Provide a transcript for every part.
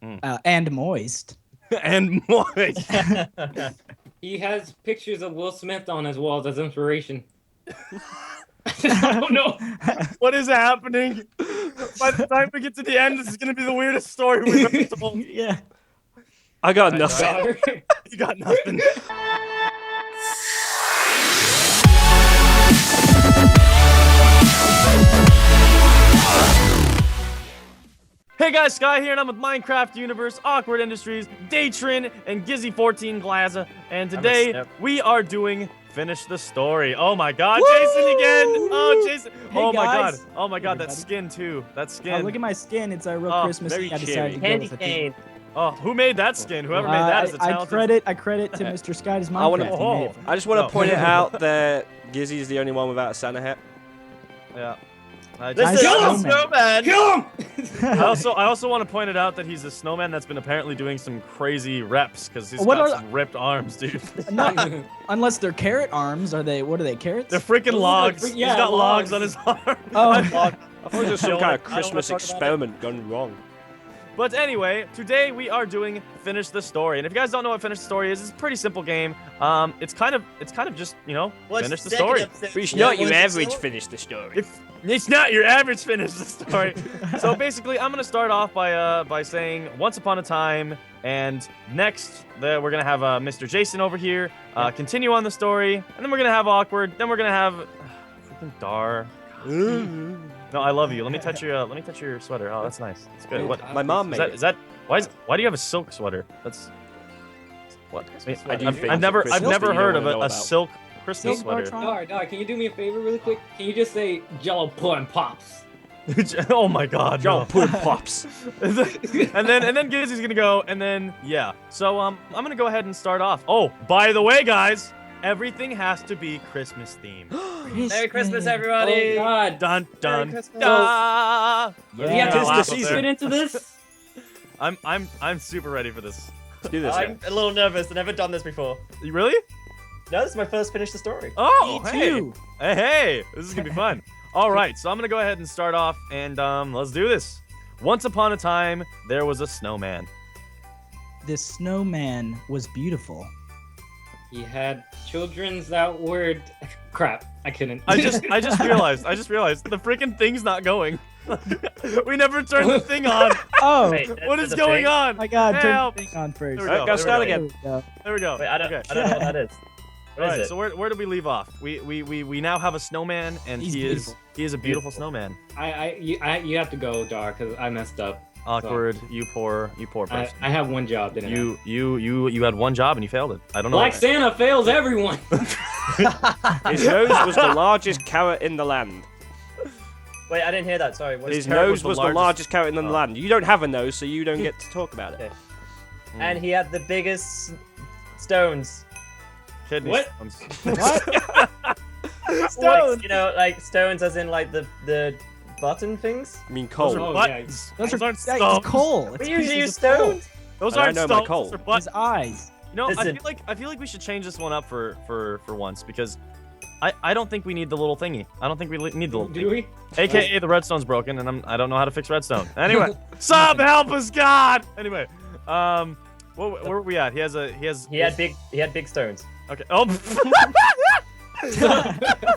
And moist. And moist. He has pictures of Will Smith on his walls as inspiration. I don't know. What is happening? By the time we get to the end, this is gonna be the weirdest story we've ever told. Yeah. I got nothing. You got nothing. Hey guys, Sky here, and I'm with Minecraft Universe, Awkward Industries, Dartron, and Gizzy14 Glaza, and today we are doing Finish the Story. Oh my god, Woo! Jason again! Oh, Jason! Hey oh my guys. god! Oh my god, that skin too. That skin. Oh, look at my skin. It's a real Christmas. very I decided to go cherry. with the theme. Oh, who made that skin? Whoever made that is a talented. I credit to Mr. Sky's Minecraft. I just want to point it out that Gizzy is the only one without a Santa hat. Yeah. Kill him, snowman! Kill him! I also want to point it out that he's a snowman that's been apparently doing some crazy reps because he's got some ripped arms, dude. Unless they're carrot arms, are they? What are they? Carrots? They're freaking logs. Like, He's got logs on his arm. Oh, I thought it was some kind of Christmas experiment gone wrong. But anyway, today we are doing Finish the Story, and if you guys don't know what Finish the Story is, it's a pretty simple game. It's kind of just, you know, finish the story. It's not your average finish the story. It's not your average finish the story. So basically, I'm gonna start off by saying once upon a time, and next we're gonna have Mr. Jason over here continue on the story, and then we're gonna have Awkward. Then we're gonna have freaking Dar. No, I love you. Let me touch your sweater. Oh, that's nice. It's good. What? My mom made it. Is that why do you have a silk sweater? That's what? I've never heard of a silk Christmas sweater. Dar, can you do me a favor really quick? Can you just say Jello Pudding Pops? Oh my god. Jello Pudding Pops. and then Gizzy's gonna go, and then yeah. So I'm gonna go ahead and start off. Oh, by the way, guys, everything has to be Christmas themed. Merry Christmas, everybody! Oh god. Dun dun Christmas. da. Yeah, Tis the fit season. into this? I'm super ready for this. Let's do this. I'm a little nervous. I've never done this before. You really? No, this is my first Finish the Story. Oh, Me hey. too. Hey, this is gonna be fun. All right, so I'm gonna go ahead and start off, and let's do this. Once upon a time, there was a snowman. This snowman was beautiful. He had children's that word. Crap, I couldn't. I just realized the freaking thing's not going. We never turned the thing on. Oh, Wait, What is going on? my God! Help. Turn the thing on first. There we go. Go start There again. we go. There we go. Wait, I don't know what that is. What All is right, it? so where did we leave off? We now have a snowman, and He's beautiful. he is a beautiful snowman. You have to go, Dar, because I messed up. Awkward, you poor person. I have one job, didn't I? You had one job and you failed it. I don't know. Black Santa fails everyone. His nose was the largest carrot in the land. Wait, I didn't hear that. Sorry. His nose was the largest carrot in the land. You don't have a nose, so you don't get to talk about it. Okay. And he had the biggest stones. Kidney What? stones. What? Like, you know, like stones as in like the button things? I mean, Those coal. are Oh, buttons. Those Those are aren't yeah, stones. it's coal. It's We usually use pieces of coal. stones. Those I aren't know my stones. coal. Those are His buttons. eyes. You know, Listen. I feel like we should change this one up for once because I don't think we need the little thingy. I don't think we need the little Do thingy. we? AKA the redstone's broken, and I don't know how to fix redstone. Anyway, sub help us God. Anyway, where were we at? He He had big stones. Okay. Oh.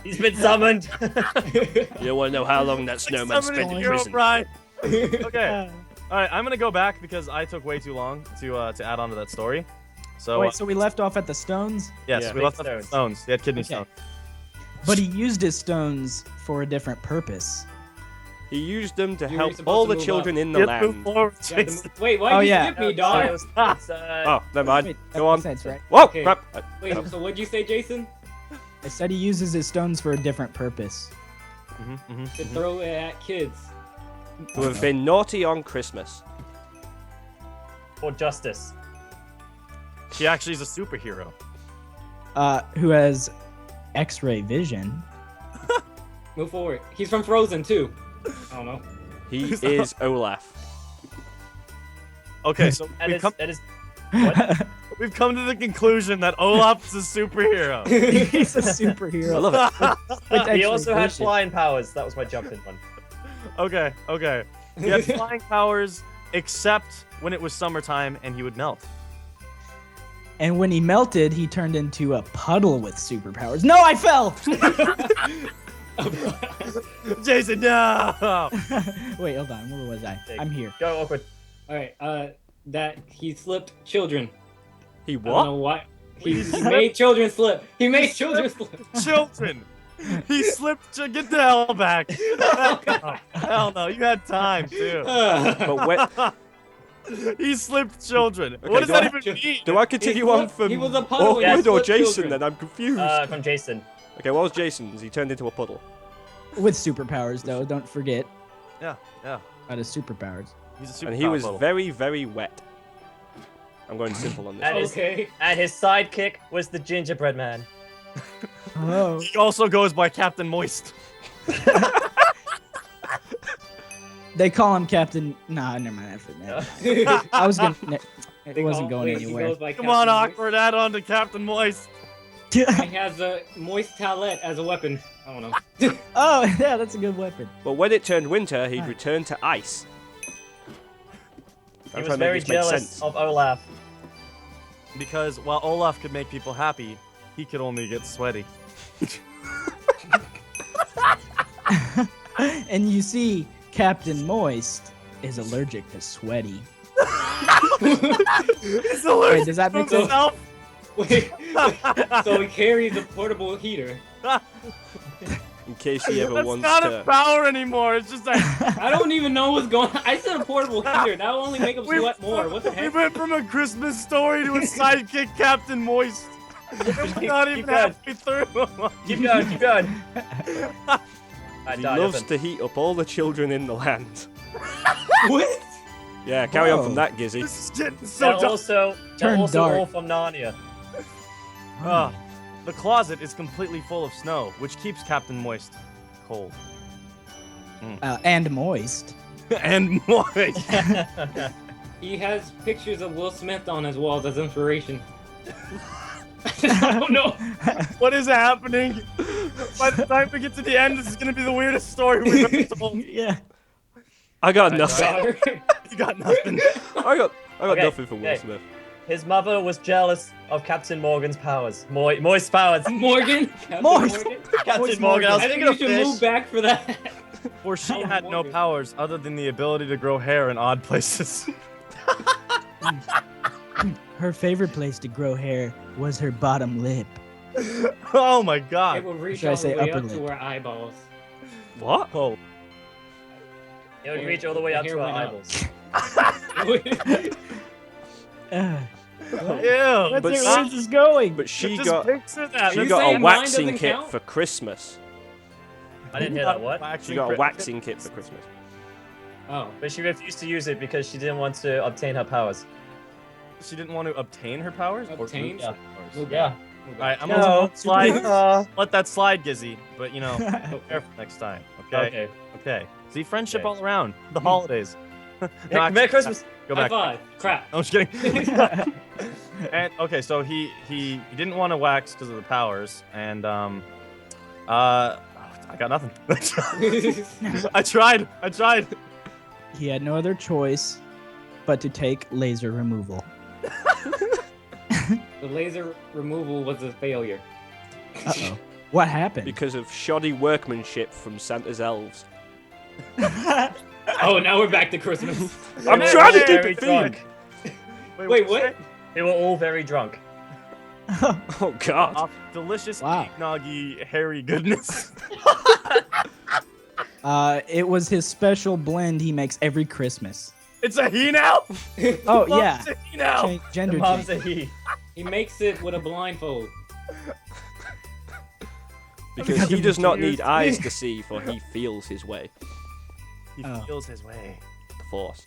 He's been summoned. You don't want to know how long that snowman spent in prison. Right. Okay. All right. I'm gonna go back because I took way too long to add on to that story. So Wait, so we left off at the stones, yes, Yeah. we Big left off the stones. stones. He had kidney Okay. stones. but he used his stones for a different purpose. He used them to You were help supposed all to the move children up. in the Move land. forward, You have to Jason. move- Wait, why Oh, did you yeah. skip me, Sorry, Dar? it's, Oh, never mind. Wait, that Go on. makes sense, right? Whoa, Okay. crap. Wait, so what'd you say, Jason? I said he uses his stones for a different purpose. To throw it at kids. Who have been naughty on Christmas. for justice. She actually is a superhero. Who has X-ray vision. Move forward. He's from Frozen too. I don't know. He is Olaf. Okay, so That we've is, come, that is what? we've come to the conclusion that Olaf is a superhero. He's a superhero. I love it. With He X-ray also had vision. flying powers. That was my jumping one. Okay. He has flying powers, except when it was summertime and he would melt. And when he melted, he turned into a puddle with superpowers. No, I fell! Jason, no! Wait, hold on. Where was I? I'm here. Go awkward. All right. That he slipped children. He I don't know what? why. He made children slip. He made children slip. Children! He slipped to get the hell back. Hell no, you had time too. But when, He slipped children. Okay, What does do that I- even mean? do I continue on from He was a puddle with awkward or split Jason? children. Then I'm confused. From Jason. Okay, what was Jason's? He turned into a puddle. With superpowers, though. Don't forget Yeah. about his superpowers. He's a super And he was puddle. very, very wet. I'm going simple on this. That one. is- Okay. And his sidekick was the gingerbread man. Oh. He also goes by Captain Moist. They call him Captain. Nah, never mind. I was gonna. It wasn't going He anywhere. goes by Come on, Captain Moist. awkward. Add on to Captain Moist. He has a moist towelette as a weapon. I don't know. Oh, yeah, that's a good weapon. But when it turned winter, he'd Right. return to ice. He I'm was trying to very make this make jealous sense. of Olaf. Because while Olaf could make people happy, he could only get sweaty. And you see, Captain Moist is allergic to sweaty. He's allergic Wait, does that to make sense? himself. Wait. So he carries a portable heater. In case he ever That's wants not to. a power anymore. It's just like I don't even know what's going on. I said a portable heater. That will only make him sweat more. What the We heck? went from a Christmas story to a sidekick Captain Moist. We're not even Keep going. halfway through. Keep going, keep going. I He died. loves Open. to heat up all the children in the land. What? Yeah, carry on from Whoa. that, Gizzy. This is getting They're so dumb. also, Turn dark. all from Narnia. The closet is completely full of snow, which keeps Captain Moist cold. And moist. And moist. He has pictures of Will Smith on his walls as inspiration. I don't know. What is happening? By the time we get to the end, this is gonna be the weirdest story we've ever told. Yeah. I got nothing. You got nothing. I got Okay, nothing from Will okay. Smith. His mother was jealous of Captain Morgan's powers. Moist powers. Morgan. Captain Moist. Morgan. Captain Moist Morgan. I was I think thinking you of should fish. move back for that. For she Oh, had no Morgan. powers other than the ability to grow hair in odd places. Her favorite place to grow hair was her bottom lip. Oh my It god. will reach Should I all say the way upper up to lip? her eyeballs. What? Oh. It would reach all the way up Hair to our went up. eyeballs. Uh, Ew. where's But this going? But she Just got picture that. she You got a saying mine waxing doesn't kit count? for Christmas. I didn't hear that. What? She got a waxing kit for Christmas. Oh. But she refused to use it because she didn't want to obtain her powers. She didn't want to obtain her powers? Or Obtain? lose her powers? Move Yeah. back. Move back. Alright, I'm No. gonna slide. Uh, Let that slide, Gizzy. But you know, be careful next time. Okay. okay. Okay. See, friendship Okay. all around. The holidays. No, Merry actually, Christmas. Go High back. five. Crap. I'm just kidding. And okay, so he didn't want to wax because of the powers, and I got nothing. I tried. He had no other choice but to take laser removal. The laser removal was a failure. Uh-oh. What happened? Because of shoddy workmanship from Santa's elves. Oh, now we're back to Christmas. I'm They were trying to keep very it drunk. themed. Wait, what? They were all very drunk. Oh God. Delicious Wow. eggnoggy hairy goodness. It was his special blend he makes every Christmas. It's a he now. Oh, yeah. It's a he now. Gender The mom's change. a he. He makes it with a blindfold. Because he does not need eyes to see, for he feels his way. He Oh. feels his way. The Force.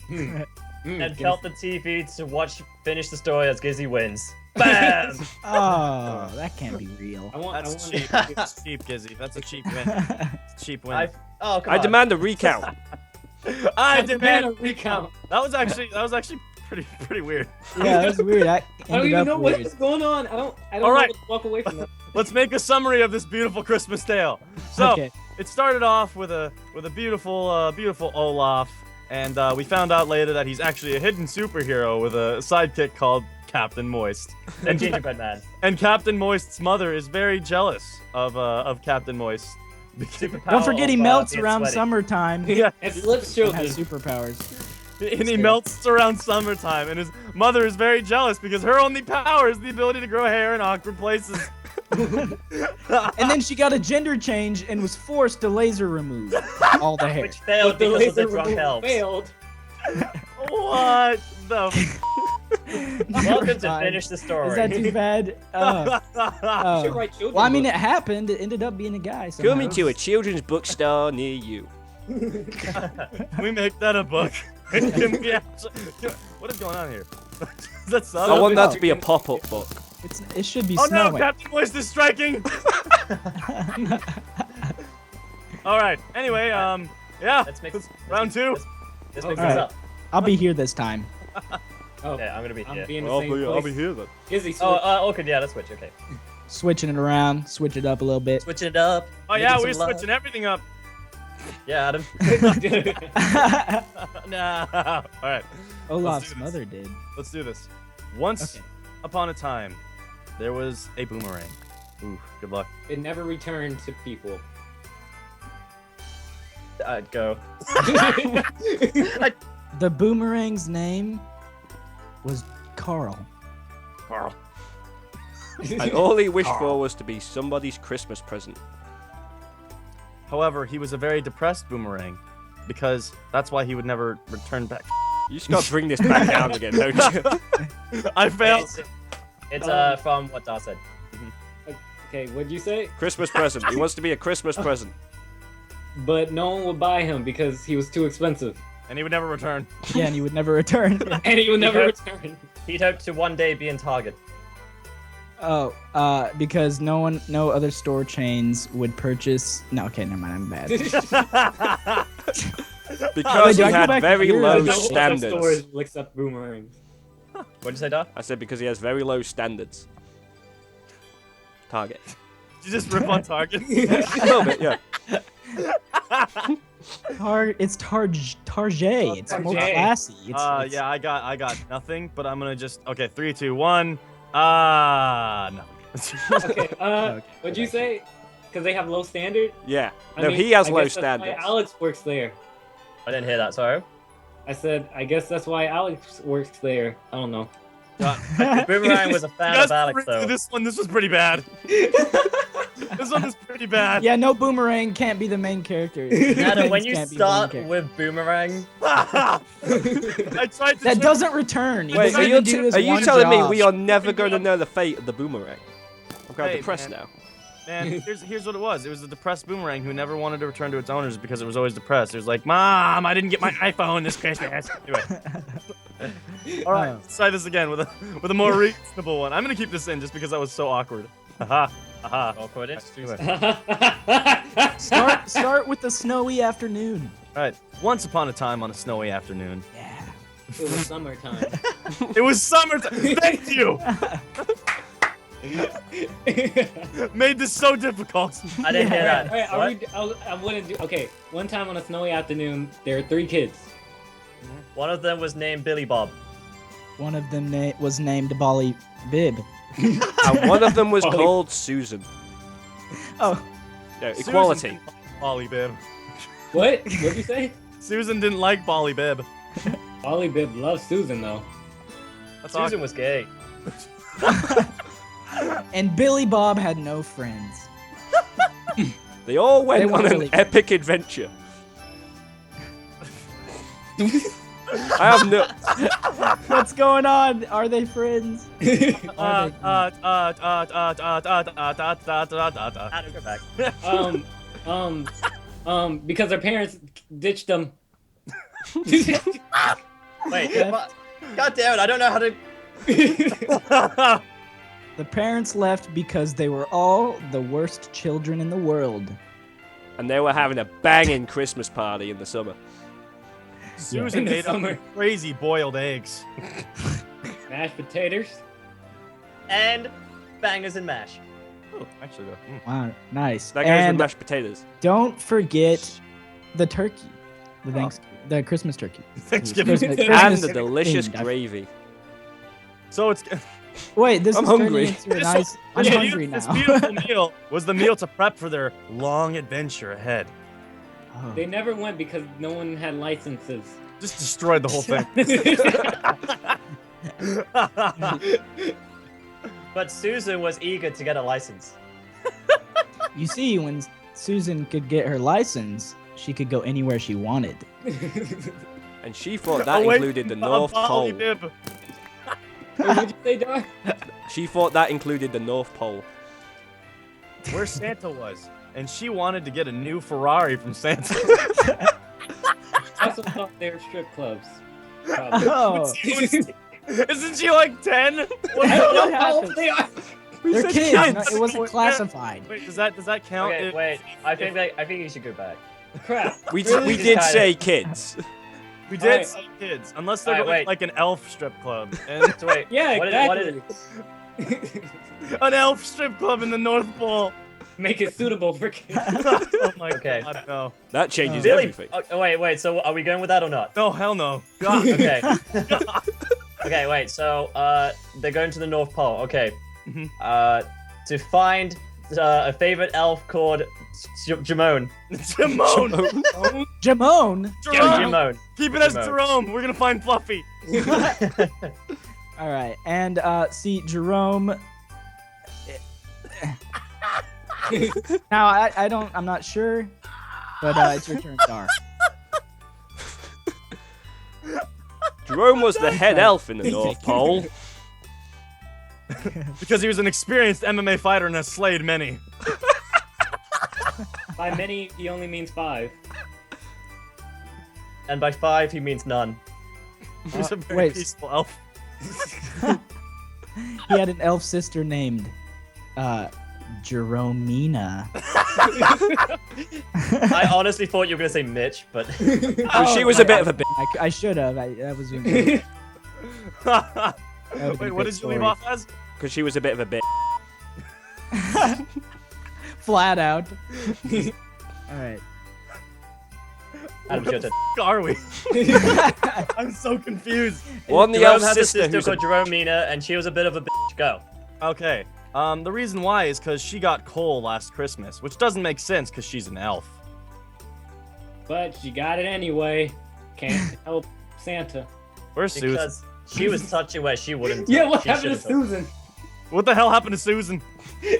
And felt the TV to finish the story as Gizzy wins. Bam! Oh, that can't be real. I want. That's I cheap. want. That's cheap, Gizzy. That's a cheap win. Cheap win. Oh, come I on. demand a recount. I demand demand a a recount. That was actually pretty weird. Yeah, that's weird. That I don't ended even up know weird. what's going on. I don't All know right. what to walk away from that. Let's make a summary of this beautiful Christmas tale. So Okay. it started off with a beautiful Olaf, And we found out later that he's actually a hidden superhero with a sidekick called Captain Moist. And Gingerbread Man. And Captain Moist's mother is very jealous of Captain Moist. Superpower Don't forget he of, melts being around sweaty. summertime. Yeah, And flips He children. has superpowers. and he melts around summertime, and his mother is very jealous because her only power is the ability to grow hair in awkward places. And then she got a gender change and was forced to laser remove all the hair. Which failed But the because of the laser drunk removal elves. failed. What the? Welcome to God. finish the story. Is that too bad? Should write children's Well, I mean, books. it happened. It ended up being a guy. somehow. Coming to a children's bookstore near you. Can we make that a book? Can we what is going on here? That's I not. want that to be a pop-up book. It should be Oh no, snowing. Captain Moist is striking! Alright, anyway, yeah. Let's make round two. Let's mix Alright. this up. I'll be here this time. Oh, Yeah, I'm gonna be I'm here. being the same place. here then. Izzy, Oh, okay, yeah, let's switch. Okay. Switching it around, switch it up a little bit. Switching it up. Oh yeah, making we're some love. switching everything up. Yeah, Adam. No. Alright, Olaf's this. mother did. let's do this. Once Okay. upon a time, there was a boomerang. Ooh, good luck. It never returned to people. I'd go. The boomerang's name was Carl. Carl. And all he wished for was to be somebody's Christmas present. However, he was a very depressed boomerang because that's why he would never return back. You just gotta bring this back down again, don't you? I failed. It's from what Dar said. Okay, what'd you say? Christmas present. He wants to be a Christmas present. But no one would buy him because he was too expensive. And he would never return. Yeah, and he would never return. And he would never Yeah. return. He'd hope to one day be in Target. Oh, because no other store chains would purchase. No, okay, never mind. I'm bad. Because do he I go had back to very yours? low No other standards. stores will accept boomerangs. What'd you say, Dar? I said because he has very low standards. Target. Did you just rip on Target? A little bit, yeah. It's Target. It's more Target. classy. It's, Yeah, I got nothing, but I'm gonna just okay. 3, 2, 1. No. Okay, Okay, what'd you say? Because they have low standard? Yeah. I No, mean, he has I low guess that's why standards. Alex works there. I didn't hear that, sorry. I said, I guess that's why Alex works there. I don't know. Boomerang was a fan You of guys Alex, through though. this one. This was pretty bad. This one was pretty bad. Yeah, no boomerang can't be the main character. Adam, when you Can't be the main start character. with Boomerang, I tried to. That doesn't return. He Wait, doesn't are you, even do his are you one telling me job. we are never going to know the fate of the boomerang? I'm kind of Hey, depressed man. now. Man, here's what it was. It was a depressed boomerang who never wanted to return to its owners because it was always depressed. It was like, Mom, I didn't get my iPhone this Christmas. Anyway. All right, let's try this again with a more reasonable one. I'm gonna keep this in just because that was so awkward. Haha, haha. awkward. Anyway. Start with the snowy afternoon. All right. Once upon a time on a snowy afternoon. Yeah. It was summertime. It was summertime. Thank you. Made this so difficult. I didn't hear that. Alright, What? I wouldn't do. Okay, one time on a snowy afternoon, there were 3 kids. One of them was named Billy Bob. One of them was named Bolly Bib. And one of them was called Susan. Oh, No, equality. Bolly Bib. What? What'd you say? Susan didn't like Bolly Bib. Ollie Bibb loves Susan though. That's Susan was gay. and Billy Bob had no friends. They all went They on weren't an really- epic adventure. I have no. What's going on? Are they friends? Adam, go back. Because their parents ditched them. Wait, what? God damn it, I don't know how to... The parents left because they were all the worst children in the world. And they were having a banging Christmas party in the summer. Susan In the made up summer. crazy boiled eggs. Mashed potatoes. And bangers and mash. Oh, actually, though. Wow, nice. That goes with And mashed potatoes. don't forget the turkey. The Thanksgiving. the Christmas turkey. Thanksgiving. And the delicious themed. gravy. So it's Wait, this I'm is hungry. turning into a nice. I'm this hungry now. This beautiful meal was the meal to prep for their long adventure ahead. Oh. They never went because no one had licenses. Just destroyed the whole thing. But Susan was eager to get a license. You see, when Susan could get her license, she could go anywhere she wanted. And she thought that Away included the from North Polly Pole. Bib. What'd you say, Dar? She thought that included the North Pole. Where Santa was, and she wanted to get a new Ferrari from Santa. I also thought they were strip clubs. Probably. Oh, Isn't she like 10? I don't know how happened? old they are. they're said kids. kids. It wasn't classified. Wait, does that count? Okay, if- wait. I think you should go back. Crap. We Really? did Kinda- say kids. We did Alright. say kids, unless they're Alright, going wait. like an elf strip club. And So wait. Yeah, what exactly. an elf strip club in the North Pole. Make it suitable for kids. Oh my Okay. god, no. That changes Really? everything. Oh, wait. So are we going with that or not? No, hell no. God. Okay. Okay, wait. So they're going to the North Pole. Okay. Mhm. To find a favorite elf called Jamone. Jamone. Jamone. Yeah, Jerome. Jamone. Keep it as Jamone. Jerome. We're gonna find Fluffy. All right, and see Jerome. Now I'm not sure, but it's your turn, Dar. Jerome was the head elf in the North Pole. Because he was an experienced MMA fighter and has slayed many. By many, he only means 5. And by 5, he means none. He was a very wait. peaceful elf. He had an elf sister named Jeromina. I honestly thought you were gonna say Mitch, but Well, she was a bit of a bitch. I should have. That was good. That would've been Wait, a what good did you leave story. off as? Because she was a bit of a bitch. Flat out. All right. Adam, What your the turn. f*** are we? I'm so confused. One the Jerome elf has a sister sister who's a called Jeromina, and she was a bit of a bitch. Go. Okay. The reason why is because she got coal last Christmas, which doesn't make sense because she's an elf. But she got it anyway. Can't help Santa. Where's Susan? Because she was touching where she wouldn't. Yeah, what she happened to shouldn't have. Susan? What the hell happened to Susan?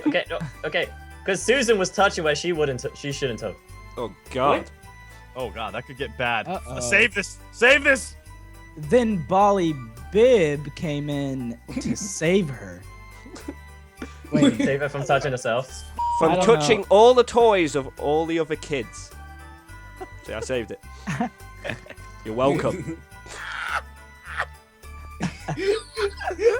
Okay, no, okay. Because Susan was touching where she wouldn't. She shouldn't have. Oh god. Oh god, that could get bad. Uh-oh. Save this! Save this! Then Bolly Bib came in to save her. Wait, Save her from touching herself. I From don't touching know. all the toys of all the other kids. See, I saved it. You're welcome.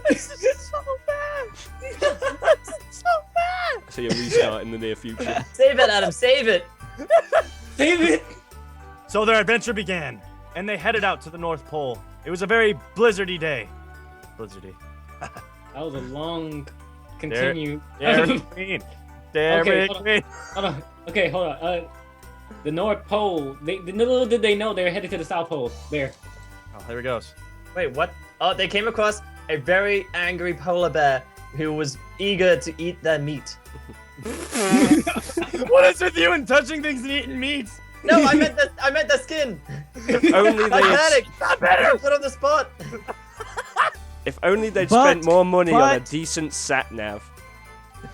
This is so bad! This is so bad! I see a restart in the near future. Save it, Adam. Save it. Save it! So their adventure began, and they headed out to the North Pole. It was a very blizzardy day. Blizzardy. That was a long continue. Dairy Queen. Dairy hold on. Queen. Hold on. Okay, hold on. The North Pole. Little did they know they were headed to the South Pole. There. Oh, there he goes. Wait, what? Oh, they came across a very angry polar bear who was eager to eat their meat. What is with you and touching things and eating meat? No, I meant the skin. If only I they had, panicked. I panicked. Put on the spot. if only they'd But- spent more money on a but- decent sat nav.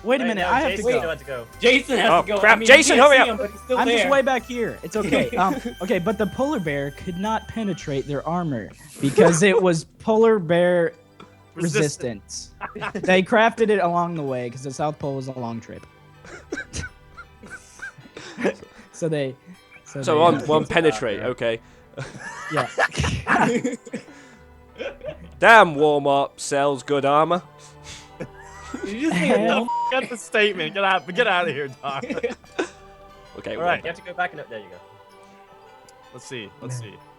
wait a Wait, minute. no, I have Jason to still go. had to go. Jason has Oh, to go. crap. I mean, Jason, you can't hurry see up. him, but he's still I'm there. just way back here. It's okay. Okay, but the polar bear could not penetrate their armor because it was polar bear resistance. They crafted it along the way because the South Pole was a long trip. So they. So on penetrate, okay. Yeah. Damn, Walmart sells good armor. Did you say Hell. Get the statement. Get out of here, Doc. Okay, All right. You have to go back and there you go. Let's see.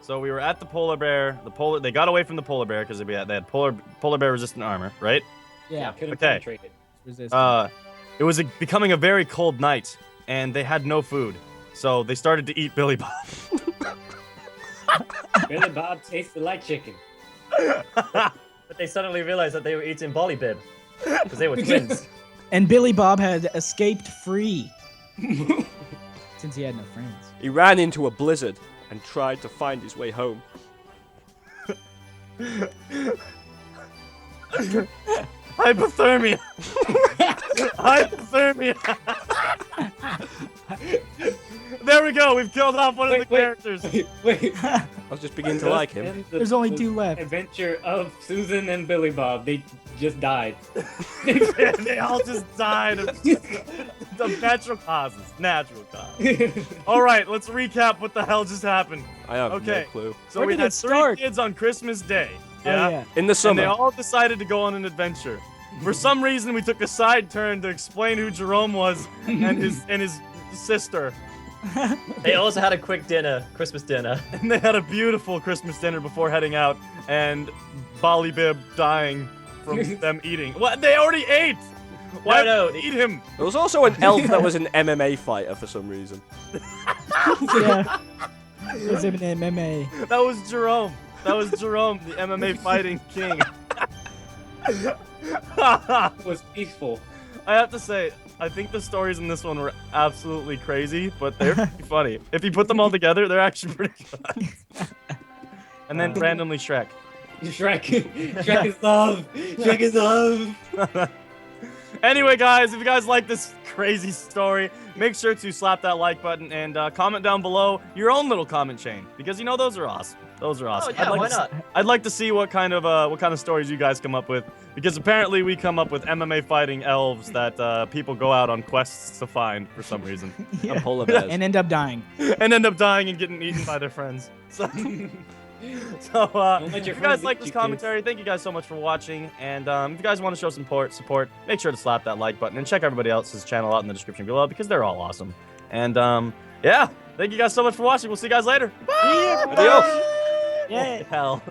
So we were at the polar bear. They got away from the polar bear because they had polar bear resistant armor, right? Yeah. Couldn't Okay. penetrate it. Resistance. It was becoming a very cold night, and they had no food, so they started to eat Billy Bob. Billy Bob tasted like chicken. But they suddenly realized that they were eating Bolly Bib because they were twins. And Billy Bob had escaped free since he had no friends. He ran into a blizzard and tried to find his way home. Hypothermia. Hypothermia. There we go. We've killed off one of the characters. Wait. I was just beginning to like him. There's only 2 left. Adventure of Susan and Billy Bob. They just died. They all just died of natural causes. Natural causes. All right, let's recap what the hell just happened. I have Okay. no clue. So Where we did had it 3 start? kids on Christmas Day. Oh, yeah. In the And they summer. all decided to go on an adventure. For some reason, we took a side turn to explain who Jerome was and his sister. They also had a quick dinner, Christmas dinner. And they had a beautiful Christmas dinner before heading out, and Bolly Bib dying from them eating. What? They already ate! Why No, would they eat him? There was also an elf that was an MMA fighter for some reason. Yeah. It was an MMA. That was Jerome. That was Jerome, the MMA fighting king. It was peaceful. I have to say, I think the stories in this one were absolutely crazy, but they're pretty funny. If you put them all together, they're actually pretty good. And then randomly Shrek. Shrek. Shrek is love. Shrek is love. Anyway, guys, if you guys like this crazy story, make sure to slap that like button and comment down below your own little comment chain, because you know those are awesome. Those are awesome. Oh yeah, why to, not? I'd like to see what kind of stories you guys come up with, because apparently we come up with MMA fighting elves that people go out on quests to find for some reason, And polar bears. And end up dying. and end up dying and getting eaten by their friends. So, let if your you guys friends like eat this you, commentary, thank you guys so much for watching. And if you guys want to show some support, make sure to slap that like button and check everybody else's channel out in the description below, because they're all awesome. And yeah, thank you guys so much for watching. We'll see you guys later. Bye. Adios. Yeah. Hell.